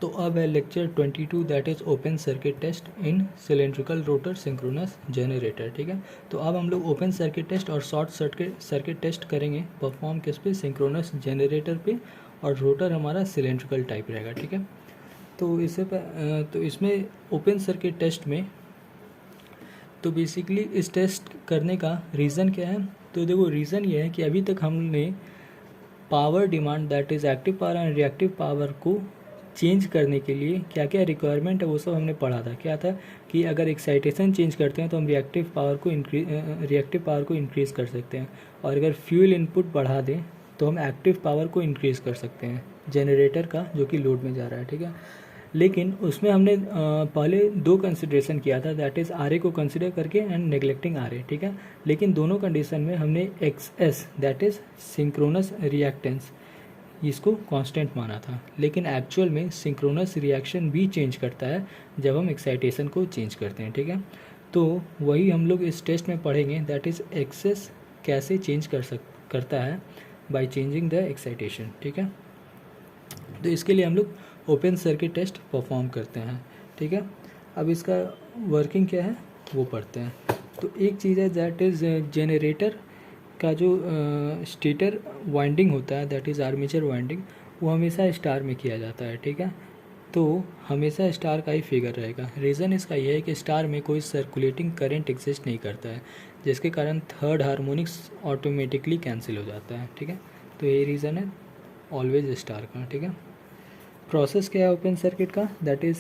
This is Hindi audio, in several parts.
तो अब है lecture 22 that is open circuit test in cylindrical rotor synchronous generator. ठीक है, तो अब हम लोग ओपन सर्किट टेस्ट और शॉर्ट सर्किट टेस्ट करेंगे परफॉर्म किस पे, सिंक्रोनस जनरेटर पे, और रोटर हमारा सिलेंड्रिकल टाइप रहेगा। ठीक है, तो इसमें ओपन सर्किट टेस्ट में तो बेसिकली इस टेस्ट करने का रीज़न क्या है, तो देखो रीज़न ये है कि अभी तक हमने power demand that is active power and reactive power को चेंज करने के लिए क्या क्या रिक्वायरमेंट है वो सब हमने पढ़ा था। क्या था कि अगर एक्साइटेशन चेंज करते हैं तो हम रिएक्टिव पावर को इंक्रीज़ कर सकते हैं, और अगर फ्यूल इनपुट बढ़ा दें तो हम एक्टिव पावर को इंक्रीज़ कर सकते हैं जनरेटर का जो कि लोड में जा रहा है। ठीक है, लेकिन उसमें हमने पहले दो कंसिडरेशन किया था, दैट इज़ आर ए को कंसिडर करके एंड नेग्लेक्टिंग आर ए। ठीक है, लेकिन दोनों कंडीशन में हमने x S that is synchronous reactance इसको कांस्टेंट माना था, लेकिन एक्चुअल में सिंक्रोनस रिएक्शन भी चेंज करता है जब हम एक्साइटेशन को चेंज करते हैं। ठीक है, तो वही हम लोग इस टेस्ट में पढ़ेंगे, दैट इज़ एक्सेस कैसे चेंज करता है बाय चेंजिंग द एक्साइटेशन। ठीक है, तो इसके लिए हम लोग ओपन सर्किट टेस्ट परफॉर्म करते हैं। ठीक है, अब इसका वर्किंग क्या है वो पढ़ते हैं। तो एक चीज़ है दैट इज़ जनरेटर का जो स्टेटर वाइंडिंग होता है दैट इज़ आर्मेचर वाइंडिंग, वो हमेशा स्टार में किया जाता है। ठीक है, तो हमेशा स्टार का ही फिगर रहेगा। रीज़न इसका यह है कि स्टार में कोई सर्कुलेटिंग करंट एग्जिस्ट नहीं करता है, जिसके कारण थर्ड हार्मोनिक्स ऑटोमेटिकली कैंसिल हो जाता है। ठीक है, तो यही रीज़न है ऑलवेज स्टार का। ठीक है, प्रोसेस क्या है ओपन सर्किट का, दैट इज़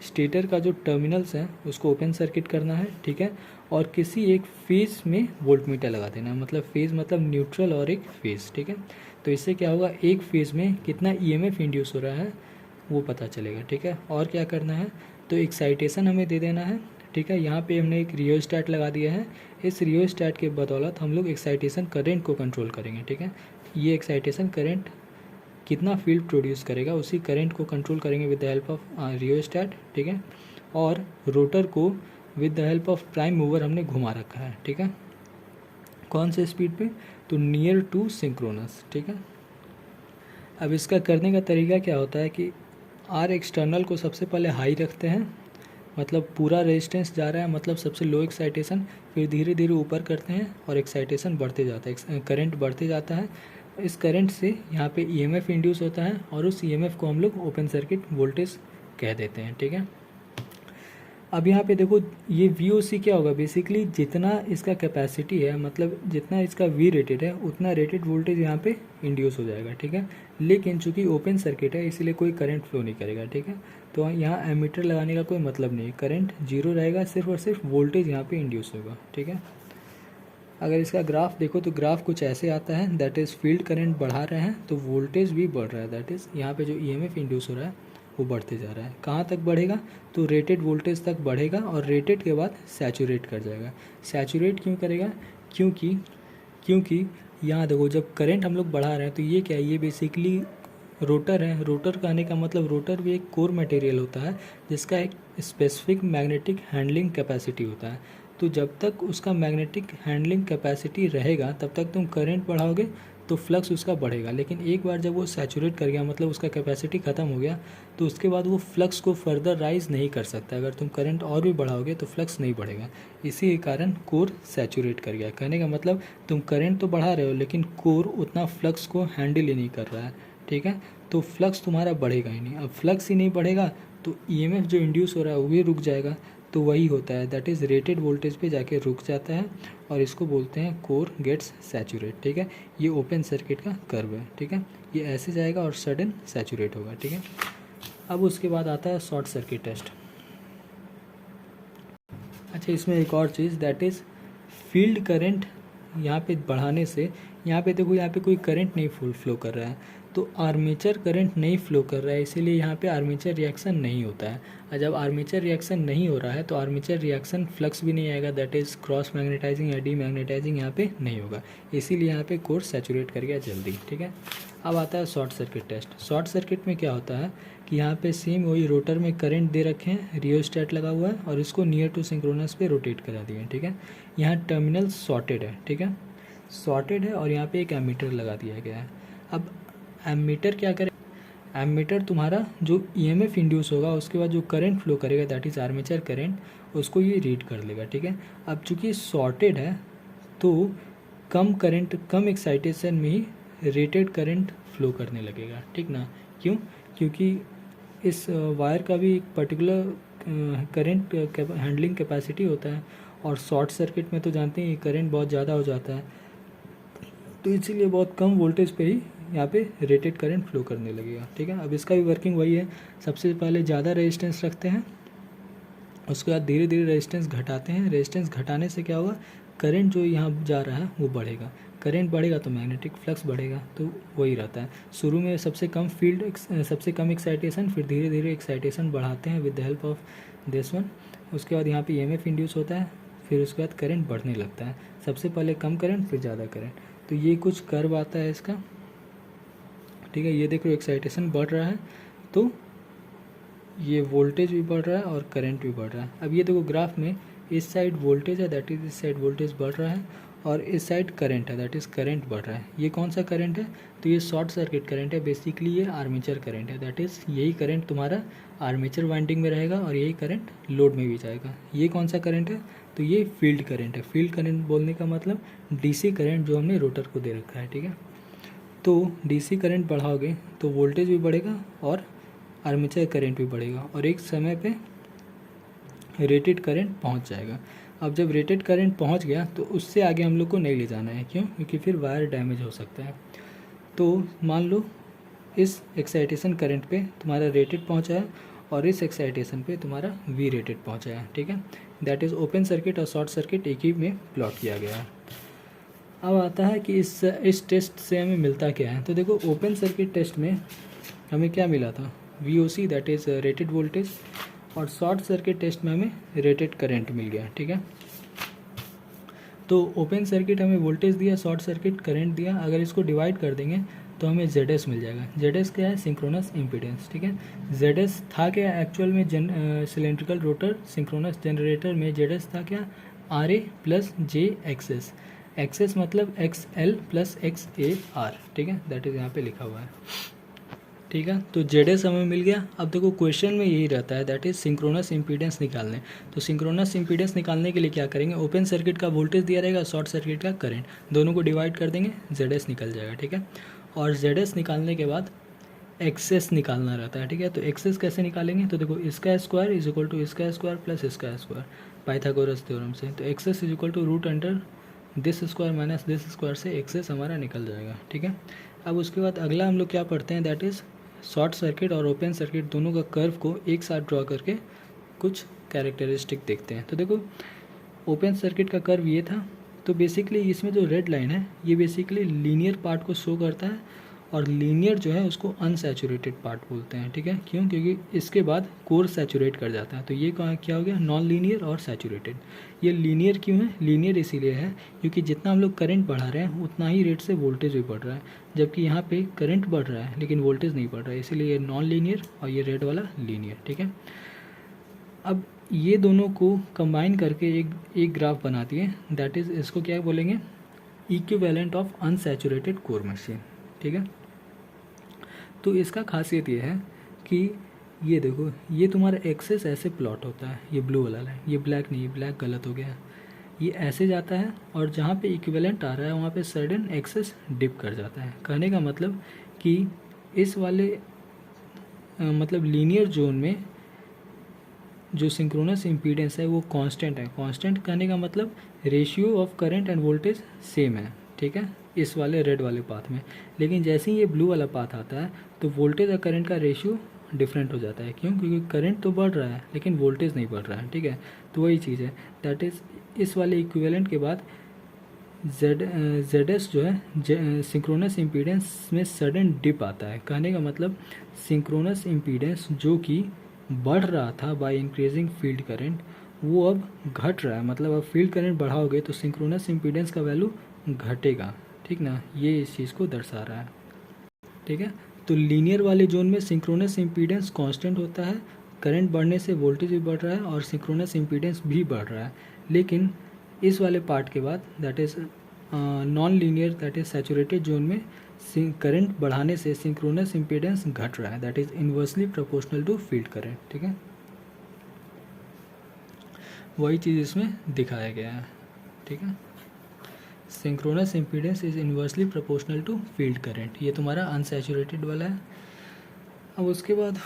स्टेटर का जो टर्मिनल्स हैं उसको ओपन सर्किट करना है। ठीक है, और किसी एक फेज़ में वोल्टमीटर लगा देना है, मतलब फेज़ मतलब न्यूट्रल और एक फेज़। ठीक है, तो इससे क्या होगा, एक फेज़ में कितना ईएमएफ इंड्यूस हो रहा है वो पता चलेगा। ठीक है, और क्या करना है, तो एक्साइटेशन हमें दे देना है। ठीक है, यहाँ पे हमने एक रियोस्टैट लगा दिया है, इस रियोस्टैट के बदौलत हम लोग एक्साइटेशन करंट को कंट्रोल करेंगे। ठीक है, ये एक्साइटेशन करंट कितना फील्ड प्रोड्यूस करेगा उसी करंट को कंट्रोल करेंगे with the help of rheostat. ठीक है, और रोटर को with the help of prime mover हमने घुमा रखा है। ठीक है, कौन से स्पीड पे, तो नियर टू सिंक्रोनस। ठीक है, अब इसका करने का तरीका क्या होता है कि आर एक्सटर्नल को सबसे पहले हाई रखते हैं, मतलब पूरा रेजिस्टेंस जा रहा है, मतलब सबसे लो एक्साइटेशन, फिर धीरे धीरे ऊपर करते हैं और एक्साइटेशन बढ़ते जाता है, करंट बढ़ते जाता है। इस करंट से यहाँ पे ईएमएफ इंड्यूस होता है और उस ईएमएफ को हम लोग ओपन सर्किट वोल्टेज कह देते हैं। ठीक है, अब यहाँ पे देखो ये VOC क्या होगा, बेसिकली जितना इसका कैपेसिटी है, मतलब जितना इसका V रेटेड है उतना रेटेड वोल्टेज यहाँ पे इंड्यूस हो जाएगा। ठीक है, लेकिन चूंकि ओपन सर्किट है इसीलिए कोई करंट फ्लो नहीं करेगा। ठीक है, तो यहाँ एमीटर लगाने का कोई मतलब नहीं, करंट जीरो रहेगा, सिर्फ और सिर्फ वोल्टेज यहाँ पे इंड्यूस होगा। ठीक है, अगर इसका ग्राफ देखो तो ग्राफ कुछ ऐसे आता है, दैट इज़ फील्ड करंट बढ़ा रहे हैं तो वोल्टेज भी बढ़ रहा है, दैट इज़ यहाँ पे जो ईएमएफ इंड्यूस हो रहा है वो बढ़ते जा रहा है। कहाँ तक बढ़ेगा, तो रेटेड वोल्टेज तक बढ़ेगा और रेटेड के बाद सैचुरेट कर जाएगा। सैचुरेट क्यों करेगा, क्योंकि यहाँ देखो जब करंट हम लोग बढ़ा रहे हैं तो ये क्या है, ये बेसिकली रोटर है। रोटर कहने का मतलब रोटर भी एक कोर मटेरियल होता है जिसका एक स्पेसिफिक मैग्नेटिक हैंडलिंग कैपेसिटी होता है। तो जब तक उसका मैग्नेटिक हैंडलिंग कैपेसिटी रहेगा तब तक तुम करंट बढ़ाओगे तो फ्लक्स उसका बढ़ेगा, लेकिन एक बार जब वो सैचुरेट कर गया, मतलब उसका कैपेसिटी ख़त्म हो गया, तो उसके बाद वो फ्लक्स को फर्दर राइज नहीं कर सकता। अगर तुम करंट और भी बढ़ाओगे तो फ्लक्स नहीं बढ़ेगा, इसी के कारण कोर सैचुरेट कर गया। कहने का मतलब तुम करंट तो बढ़ा रहे हो लेकिन कोर उतना फ्लक्स को हैंडल ही नहीं कर रहा है। ठीक है, तो फ्लक्स तुम्हारा बढ़ेगा ही नहीं। अब फ्लक्स ही नहीं बढ़ेगा तो ईएमएफ जो इंड्यूस हो रहा है वो भी रुक जाएगा, तो वही होता है, दैट इज़ रेटेड वोल्टेज पे जाके रुक जाता है और इसको बोलते हैं कोर गेट्स सैचुरेट। ठीक है, ये ओपन सर्किट का कर्व है। ठीक है, ये ऐसे जाएगा और सडन सैचुरेट होगा। ठीक है, अब उसके बाद आता है शॉर्ट सर्किट टेस्ट। अच्छा, इसमें एक और चीज़ दैट इज़ फील्ड करंट यहाँ पे बढ़ाने से, यहाँ पे देखो यहाँ पे कोई करंट नहीं फ्लो कर रहा है, तो आर्मेचर करंट नहीं फ्लो कर रहा है, इसीलिए यहाँ पे आर्मेचर रिएक्शन नहीं होता है। और जब आर्मेचर रिएक्शन नहीं हो रहा है तो आर्मेचर रिएक्शन फ्लक्स भी नहीं आएगा, दैट इज़ क्रॉस मैग्नेटाइजिंग या डीमैग्नेटाइजिंग यहाँ पे नहीं होगा, इसीलिए यहाँ पे कोर सैचुरेट कर गया जल्दी। ठीक है, अब आता है short circuit test. Short circuit में क्या होता है कि यहाँ पे सेम वही रोटर में करंट दे रखे हैं, रियोस्टैट लगा हुआ है और इसको नियर टू सिंक्रोनस पे रोटेट करा दिए। ठीक है, यहाँ टर्मिनल शॉर्टेड है। ठीक है, शॉर्टेड है और यहाँ पे एक एमीटर लगा दिया गया है। अब एमीटर क्या करे, एमीटर तुम्हारा जो ईएमएफ इंड्यूस होगा उसके बाद जो करंट फ्लो करेगा दैट इज़ आर्मेचर करंट, उसको ये रीड कर लेगा, ठीक है। अब चूंकि सॉर्टेड है तो कम करंट कम एक्साइटेशन में ही रेटेड करंट फ्लो करने लगेगा, ठीक ना। क्यों? क्योंकि इस वायर का भी एक पर्टिकुलर करंट हैंडलिंग कैपेसिटी होता है, और शॉर्ट सर्किट में तो जानते हैं करंट बहुत ज़्यादा हो जाता है, तो इसीलिए बहुत कम वोल्टेज पे ही यहाँ पे रेटेड करंट फ्लो करने लगेगा, ठीक है। अब इसका भी वर्किंग वही है, सबसे पहले ज़्यादा रेजिस्टेंस रखते हैं, उसके बाद धीरे धीरे रेजिस्टेंस घटाते हैं। रेजिस्टेंस घटाने से क्या होगा, करंट जो यहाँ जा रहा है वो बढ़ेगा, करंट बढ़ेगा तो मैग्नेटिक फ्लक्स बढ़ेगा, तो वही रहता है। शुरू में सबसे कम सबसे कम एक्साइटेशन, फिर धीरे धीरे एक्साइटेशन बढ़ाते हैं with the help of this one. उसके बाद यहाँ पे ईएमएफ इंड्यूस होता है, फिर उसके बाद करंट बढ़ने लगता है, सबसे पहले कम करंट फिर ज़्यादा करंट। तो ये कुछ कर्व आता है इसका, ठीक है। ये देखो एक्साइटेशन बढ़ रहा है तो ये वोल्टेज भी बढ़ रहा है और करंट भी बढ़ रहा है। अब ये देखो ग्राफ में इस साइड वोल्टेज है, दैट इज़ इस साइड वोल्टेज बढ़ रहा है, और इस साइड करंट है, दैट इज़ करंट बढ़ रहा है। ये कौन सा करंट है, तो ये शॉर्ट सर्किट करंट है, बेसिकली ये आर्मेचर करंट है, दैट इज़ यही करंट तुम्हारा आर्मेचर वाइंडिंग में रहेगा और यही करंट लोड में भी जाएगा। ये कौन सा करंट है, तो ये फील्ड करंट है। फील्ड करंट बोलने का मतलब डीसी करंट जो हमने रोटर को दे रखा है, ठीक है। तो डीसी करंट बढ़ाओगे तो वोल्टेज भी बढ़ेगा और आर्मेचर करंट भी बढ़ेगा, और एक समय पे रेटेड करंट पहुंच जाएगा। अब जब रेटेड करंट पहुंच गया तो उससे आगे हम लोग को नहीं ले जाना है, क्यों? क्योंकि फिर वायर डैमेज हो सकता है। तो मान लो इस एक्साइटेशन करंट पे तुम्हारा रेटेड पहुंचा है और इस एक्साइटेशन पे तुम्हारा वी रेटेड पहुंचा है, ठीक है। दैट इज़ ओपन सर्किट और शॉर्ट सर्किट एक ही में प्लॉट किया गया है। अब आता है कि इस टेस्ट से हमें मिलता क्या है। तो देखो ओपन सर्किट टेस्ट में हमें क्या मिला था, VOC that is rated voltage, और शॉर्ट सर्किट टेस्ट में हमें रेटेड करंट मिल गया, ठीक है। तो ओपन सर्किट हमें वोल्टेज दिया, शॉर्ट सर्किट करंट दिया, अगर इसको डिवाइड कर देंगे तो हमें ZS मिल जाएगा। ZS क्या है, सिंक्रोनस इम्पीडेंस, ठीक है। ZS था क्या एक्चुअल में, सिलेंड्रिकल रोटर सिंक्रोनस जनरेटर में ZS था क्या, RA प्लस JXS। XS मतलब XL प्लस XAR, ठीक है, दैट इज़ यहाँ पे लिखा हुआ है, ठीक है। तो ZS हमें मिल गया। अब देखो क्वेश्चन में यही रहता है, दैट इज़ सिंक्रोनस इम्पीडेंस निकालने। तो सिंक्रोनस इम्पीडेंस निकालने के लिए क्या करेंगे, ओपन सर्किट का वोल्टेज दिया रहेगा, शॉर्ट सर्किट का करंट, दोनों को डिवाइड कर देंगे, ZS निकल जाएगा, ठीक है। और ZS निकालने के बाद XS निकालना रहता है, ठीक है। तो XS कैसे निकालेंगे, तो देखो इसका स्क्वायर इज इक्वल टू इसका स्क्वायर प्लस इसका स्क्वायर, पाइथागोरस थ्योरम से। तो XS is equal to root under this square minus this square से XS हमारा निकल जाएगा, ठीक है। अब उसके बाद अगला हम लोग क्या पढ़ते हैं, दैट इज़ शॉर्ट सर्किट और ओपन सर्किट दोनों का कर्व को एक साथ ड्रॉ करके कुछ कैरेक्टरिस्टिक देखते हैं। तो देखो ओपन सर्किट का कर्व ये था, तो बेसिकली इसमें जो रेड लाइन है ये बेसिकली लीनियर पार्ट को शो करता है, और लीनियर जो है उसको अनसैचुरेटेड पार्ट बोलते हैं, ठीक है। क्यों? क्योंकि इसके बाद कोर सैचुरेट कर जाता है। तो ये क्या हो गया, नॉन लीनियर और सैचुरेटेड। ये लीनियर क्यों है, लीनियर इसीलिए है क्योंकि जितना हम लोग करंट बढ़ा रहे हैं उतना ही रेट से वोल्टेज भी बढ़ रहा है, जबकि यहाँ पे करंट बढ़ रहा है लेकिन वोल्टेज नहीं बढ़ रहा है, इसीलिए ये नॉन लीनियर और ये रेड वाला लीनियर, ठीक है। अब ये दोनों को कंबाइन करके एक ग्राफ बनाती है, दैट इज़ इसको क्या बोलेंगे, equivalent of unsaturated core machine, ठीक है। तो इसका खासियत ये है कि ये देखो ये तुम्हारा एक्सेस ऐसे प्लॉट होता है, ये ब्लू वाला लाइन, ये ब्लैक नहीं, ब्लैक गलत हो गया है, ये ऐसे जाता है और जहाँ पे इक्विवेलेंट आ रहा है वहाँ पे सडन एक्सेस डिप कर जाता है। कहने का मतलब कि इस वाले मतलब लीनियर जोन में जो सिंक्रोनस इम्पीडेंस है वो कांस्टेंट है। कांस्टेंट कहने का मतलब ratio of current end voltage same है, ठीक है, इस वाले रेड वाले पाथ में। लेकिन जैसे ही ये ब्लू वाला पाथ आता है तो वोल्टेज और करंट का रेशियो डिफरेंट हो जाता है। क्यों? क्योंकि करंट तो बढ़ रहा है लेकिन वोल्टेज नहीं बढ़ रहा है, ठीक है। तो वही चीज़ है, दैट इज़ इस वाले इक्विवेलेंट के बाद ZS जो है सिंक्रोनस इम्पीडेंस में सडन डिप आता है। कहने का मतलब सिंक्रोनस इम्पीडेंस जो कि बढ़ रहा था बाय इंक्रीजिंग फील्ड करंट वो अब घट रहा है। मतलब अब फील्ड करंट बढ़ाओगे तो सिंक्रोनस इम्पीडेंस का वैल्यू घटेगा, ठीक ना, ये इस चीज़ को दर्शा रहा है, ठीक है। तो लीनियर वाले जोन में सिंक्रोनस इम्पीडेंस कांस्टेंट होता है, करंट बढ़ने से वोल्टेज भी बढ़ रहा है और सिंक्रोनस इम्पीडेंस भी बढ़ रहा है। लेकिन इस वाले पार्ट के बाद that is non linear that is saturated zone में करंट बढ़ाने से सिंक्रोनस इम्पीडेंस घट रहा है, that is inversely proportional to field current. ठीक है, वही चीज़ इसमें दिखाया गया है। ठीक है, synchronous impedance is inversely proportional to field current, ये तुम्हारा अनसैचुरेटेड वाला है। अब उसके बाद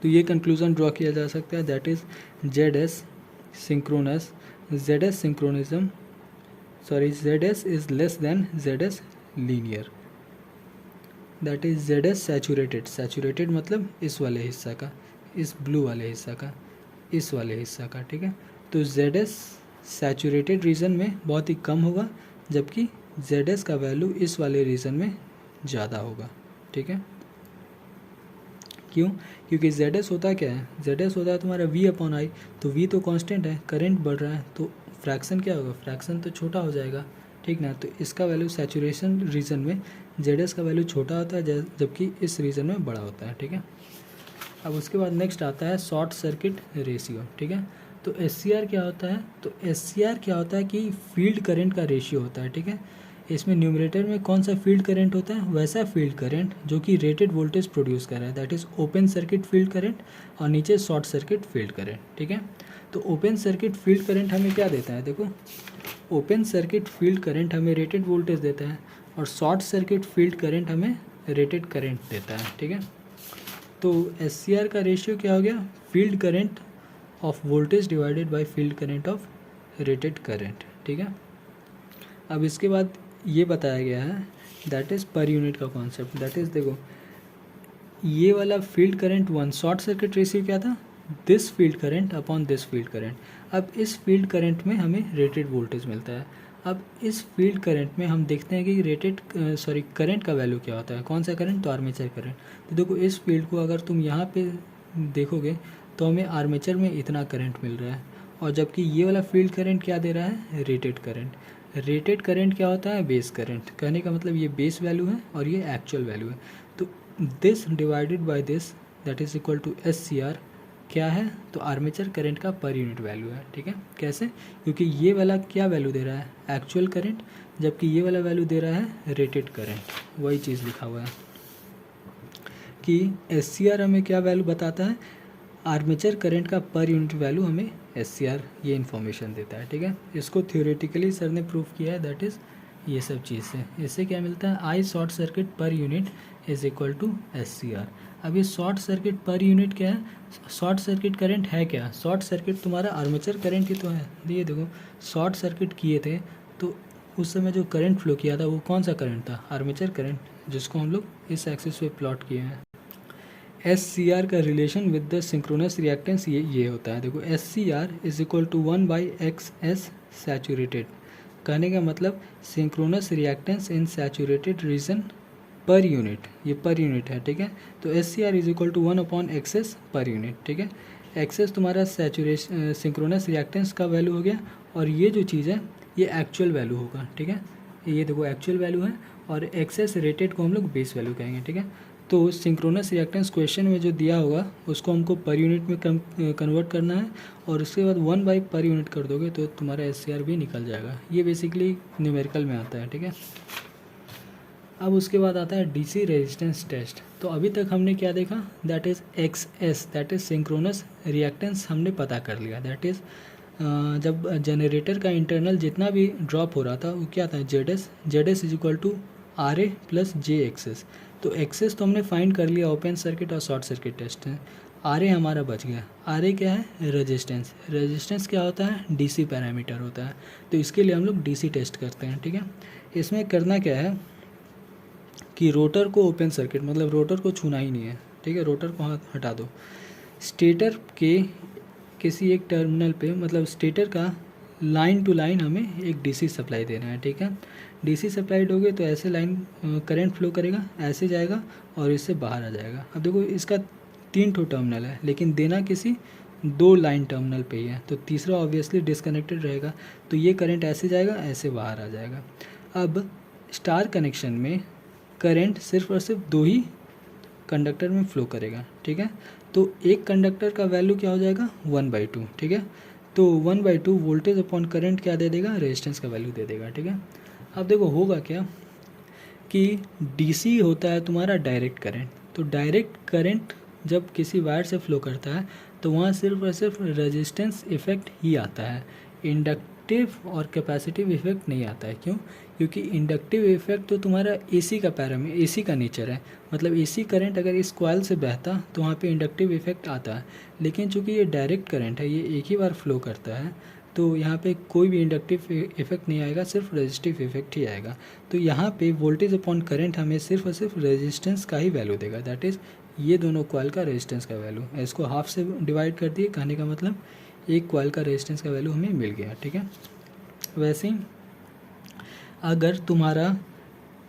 तो ये कंक्लूजन ड्रॉ किया जा सकता है, that is Z S synchronous, Z S synchronism sorry Z S is less than Z S linear, that is Z S saturated, saturated मतलब इस वाले हिस्सा का, इस ब्लू वाले हिस्सा का, इस वाले हिस्सा का। ठीक है, तो जेड एस सैचुरेटेड रीजन में बहुत ही कम होगा, जबकि जेड एस का वैल्यू इस वाले रीजन में ज़्यादा होगा। ठीक है, क्यों? क्योंकि जेड एस होता क्या है, जेड एस होता है तुम्हारा वी अपॉन आई, तो वी तो कांस्टेंट है, करंट बढ़ रहा है तो फ्रैक्शन क्या होगा, फ्रैक्शन तो छोटा हो जाएगा। ठीक ना, तो इसका वैल्यू सैचुरेशन रीजन में जेड एस का वैल्यू छोटा होता है, जबकि इस रीजन में बड़ा होता है। ठीक है, अब उसके बाद नेक्स्ट आता है शॉर्ट सर्किट रेशियो। ठीक है, तो एस क्या होता है, तो एस क्या होता है कि फील्ड करंट का रेशियो होता है। ठीक है, इसमें न्यूमरेटर में कौन सा फील्ड करंट होता है, वैसा फील्ड करंट जो कि रेटेड वोल्टेज प्रोड्यूस कर रहा है, that is open circuit field current, और नीचे शॉर्ट सर्किट फील्ड करंट। ठीक है, तो ओपन सर्किट फील्ड करंट हमें क्या देता है, देखो ओपन सर्किट फील्ड करंट हमें रेटेड वोल्टेज देता है, और शॉर्ट सर्किट फील्ड करंट हमें रेटेड करंट देता है। ठीक है, तो एस का रेशियो क्या हो गया, field current of voltage divided by field current of rated current. ठीक है, अब इसके बाद ये बताया गया है दैट इज़ पर यूनिट का कॉन्सेप्ट, दैट इज़ देखो ये वाला field current one, short circuit ratio क्या था, this field current upon this field current. अब इस फील्ड करंट में हमें रेटेड वोल्टेज मिलता है। अब इस फील्ड करंट में हम देखते हैं कि रेटेड करंट का वैल्यू क्या होता है, कौन सा करंट, तो आर्मेचर करंट। तो देखो इस फील्ड को अगर तुम यहाँ पे देखोगे तो हमें आर्मेचर में इतना करंट मिल रहा है, और जबकि ये वाला फील्ड करंट क्या दे रहा है, रेटेड करंट। रेटेड करंट क्या होता है, बेस करंट, कहने का मतलब ये बेस वैल्यू है और ये एक्चुअल वैल्यू है। तो this divided by this that is equal to S क्या है, तो आर्मेचर करंट का पर यूनिट वैल्यू है। ठीक है, कैसे, क्योंकि ये वाला क्या वैल्यू दे रहा है, एक्चुअल करंट, जबकि ये वाला वैल्यू दे रहा है रेटेड करंट। वही चीज़ लिखा हुआ है कि एस हमें क्या वैल्यू बताता है, आर्मेचर करंट का पर यूनिट वैल्यू हमें एस ये इन्फॉर्मेशन देता है। ठीक है, इसको थ्योरेटिकली सर ने प्रूफ किया है, दैट इज़ ये सब चीज़ से। इससे क्या मिलता है, I short circuit per unit is equal to S. अब ये शॉर्ट सर्किट पर यूनिट क्या है, शॉर्ट सर्किट करंट है क्या, शॉर्ट सर्किट तुम्हारा आर्मेचर करंट ही तो है। ये देखो शॉर्ट सर्किट किए थे तो उस समय जो करंट फ्लो किया था वो कौन सा करंट था, आर्मेचर करंट, जिसको हम लोग इस एक्सिस पे प्लॉट किए हैं। एस का relation with the synchronous reactance ये होता है, देखो S is equal to 1/XS saturated. कहने का मतलब synchronous reactance in saturated region per unit, ये पर यूनिट है। ठीक है, तो S is equal to 1/XS per unit. ठीक है, एक्सेस तुम्हारा सैचुरेशन सिंक्रोनस रिएक्टेंस का वैल्यू हो गया, और ये जो चीज़ है ये एक्चुअल वैल्यू होगा। ठीक है, ये देखो एक्चुअल वैल्यू है, और एक्सेस रेटेड को हम लोग बेस वैल्यू कहेंगे। ठीक है, तो सिंक्रोनस रिएक्टेंस क्वेश्चन में जो दिया होगा उसको हमको पर यूनिट में कन्वर्ट करना है, और उसके बाद 1/पर यूनिट कर दोगे तो तुम्हारा एस भी निकल जाएगा। ये बेसिकली न्यूमेरिकल में आता है। ठीक है, अब उसके बाद आता है डीसी रेजिस्टेंस टेस्ट। तो अभी तक हमने क्या देखा, that is XS, that is synchronous reactance हमने पता कर लिया। दैट इज़ जब जनरेटर का इंटरनल जितना भी ड्रॉप हो रहा था वो क्या था, Z S is equal to R A plus J XS. तो एक्सेस तो हमने फाइंड कर लिया ओपन सर्किट और शॉर्ट सर्किट टेस्ट है। आर ए हमारा बच गया। आर ए क्या है, रेजिस्टेंस। रेजिस्टेंस क्या होता है, डीसी पैरामीटर होता है, तो इसके लिए हम लोग डीसी टेस्ट करते हैं। ठीक है, इसमें करना क्या है कि रोटर को ओपन सर्किट, मतलब रोटर को छूना ही नहीं है। ठीक है, रोटर को हटा दो। स्टेटर के किसी एक टर्मिनल पे, मतलब स्टेटर का लाइन टू लाइन हमें एक डीसी सप्लाई देना है। ठीक है, डीसी सप्लाई दोगे तो ऐसे लाइन करंट फ्लो करेगा, ऐसे जाएगा और इससे बाहर आ जाएगा। अब देखो इसका 3 ठो टर्मिनल है, लेकिन देना किसी 2 लाइन टर्मिनल पे ही है, तो तीसरा ऑब्वियसली डिसकनेक्टेड रहेगा, तो ये करंट ऐसे जाएगा, ऐसे बाहर आ जाएगा। अब स्टार कनेक्शन में करंट सिर्फ और सिर्फ 2 ही कंडक्टर में फ्लो करेगा। ठीक है, तो एक कंडक्टर का वैल्यू क्या हो जाएगा, 1/2। ठीक है, तो 1/2 वोल्टेज अपॉन करंट क्या दे देगा, रेजिस्टेंस का वैल्यू दे देगा। ठीक है, अब देखो होगा क्या कि डीसी होता है तुम्हारा डायरेक्ट करंट। तो डायरेक्ट करंट जब किसी वायर से फ्लो करता है तो वहाँ सिर्फ और सिर्फ रेजिस्टेंस इफेक्ट ही आता है, इंडक्टिव और कैपेसिटिव इफेक्ट नहीं आता है। क्यों? क्योंकि इंडक्टिव इफेक्ट तो तुम्हारा एसी का एसी का नेचर है, मतलब एसी करंट अगर इस कॉइल से बहता तो वहाँ पे इंडक्टिव इफेक्ट आता है। लेकिन चूंकि ये डायरेक्ट करंट है, ये एक ही बार फ्लो करता है, तो यहाँ पे कोई भी इंडक्टिव इफेक्ट नहीं आएगा, सिर्फ रेजिस्टिव इफेक्ट ही आएगा। तो यहाँ पे वोल्टेज अपॉन करंट हमें सिर्फ और सिर्फ रेजिस्टेंस का ही वैल्यू देगा, दैट इज़ ये दोनों कॉइल का रेजिस्टेंस का वैल्यू। इसको हाफ से डिवाइड कर दिए, कहने का मतलब एक कॉइल का रेजिस्टेंस का वैल्यू हमें मिल गया, ठीक है। वैसे ही अगर तुम्हारा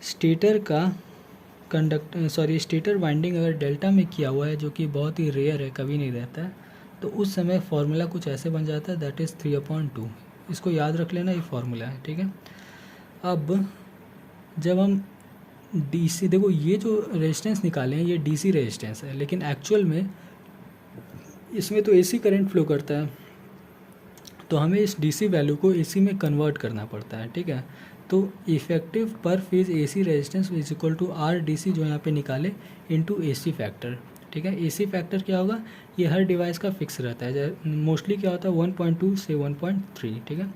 स्टेटर का स्टेटर वाइंडिंग अगर डेल्टा में किया हुआ है, जो कि बहुत ही रेयर है, कभी नहीं रहता है, तो उस समय फार्मूला कुछ ऐसे बन जाता है, दैट इज़ 3/2। इसको याद रख लेना, ये फार्मूला है, ठीक है। अब जब हम डीसी, देखो ये जो रेजिस्टेंस निकाले हैं ये डीसी रेजिस्टेंस है, लेकिन एक्चुअल में इसमें तो एसी करंट फ्लो करता है, तो हमें इस डीसी वैल्यू को एसी में कन्वर्ट करना पड़ता है, ठीक है। तो effective per phase AC resistance is equal to R D C, जो यहाँ पे निकाले, इनटू एसी फैक्टर, ठीक है। एसी फैक्टर क्या होगा, ये हर डिवाइस का फिक्स रहता है, मोस्टली क्या होता है 1.2 से 1.3, ठीक है।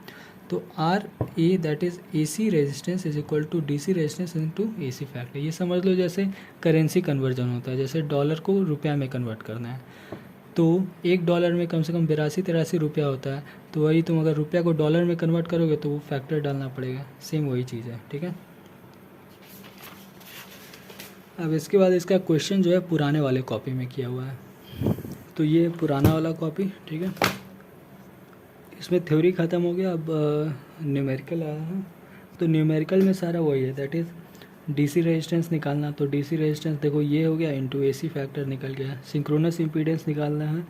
तो R A that is AC resistance is equal to DC resistance into AC factor. ये समझ लो जैसे करेंसी कन्वर्जन होता है, जैसे डॉलर को रुपया में कन्वर्ट करना है, तो $1 में कम से कम 82-83 रुपया होता है, तो वही तुम अगर रुपया को डॉलर में कन्वर्ट करोगे तो वो फैक्टर डालना पड़ेगा, सेम वही चीज़ है, ठीक है। अब इसके बाद इसका क्वेश्चन जो है पुराने वाले कॉपी में किया हुआ है, तो ये पुराना वाला कॉपी, ठीक है। इसमें थ्योरी ख़त्म हो गया, अब न्यूमेरिकल आया है। तो न्यूमेरिकल में सारा वही है, दैट इज़ डीसी रेजिस्टेंस निकालना। तो डीसी रेजिस्टेंस देखो ये हो गया, इनटू एसी फैक्टर निकल गया। सिंक्रोनस इम्पीडेंस निकालना है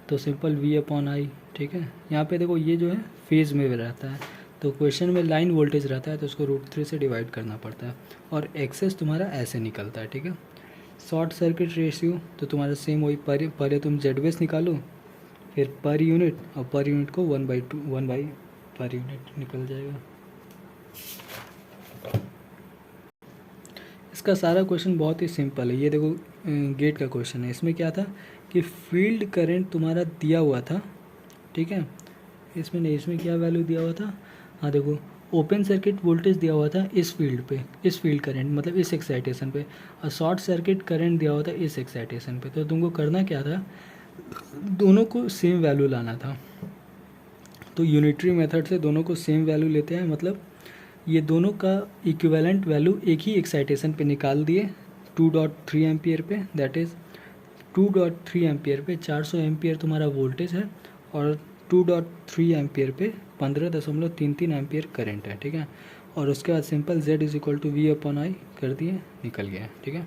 तो सिंपल V/I, ठीक है। यहाँ पे देखो ये जो है फेज़ में रहता है, तो क्वेश्चन में लाइन वोल्टेज रहता है, तो उसको √3 से डिवाइड करना पड़ता है, और एक्सेस तुम्हारा ऐसे निकलता है, ठीक है। शॉर्ट सर्किट रेशियो तो तुम्हारा सेम वही, पर तुम ZBase निकालो, फिर पर यूनिट, और पर यूनिट को 1/2 पर यूनिट निकल जाएगा। इसका सारा क्वेश्चन बहुत ही सिंपल है। ये देखो गेट का क्वेश्चन है, इसमें क्या था कि फील्ड करंट तुम्हारा दिया हुआ था, ठीक है। इसमें नहीं, इसमें क्या वैल्यू दिया हुआ था, हाँ देखो ओपन सर्किट वोल्टेज दिया हुआ था इस फील्ड पे, इस फील्ड करंट मतलब इस एक्साइटेशन पे, और शॉर्ट सर्किट करंट दिया हुआ था इस एक्साइटेशन पे। तो तुमको करना क्या था, दोनों को सेम वैल्यू लाना था। तो यूनिटरी मेथड से दोनों को सेम वैल्यू लेते हैं, मतलब ये दोनों का इक्विवेलेंट वैल्यू एक ही एक्साइटेशन पे निकाल दिए, 2.3 एम्पियर पे, दैट इज़ 2.3 एम्पियर पे 400 एम्पियर तुम्हारा वोल्टेज है, और 2.3 एम्पियर पे 15.33 एम्पियर करंट है, ठीक है। और उसके बाद सिंपल Z = V/I कर दिए, निकल गया, ठीक है।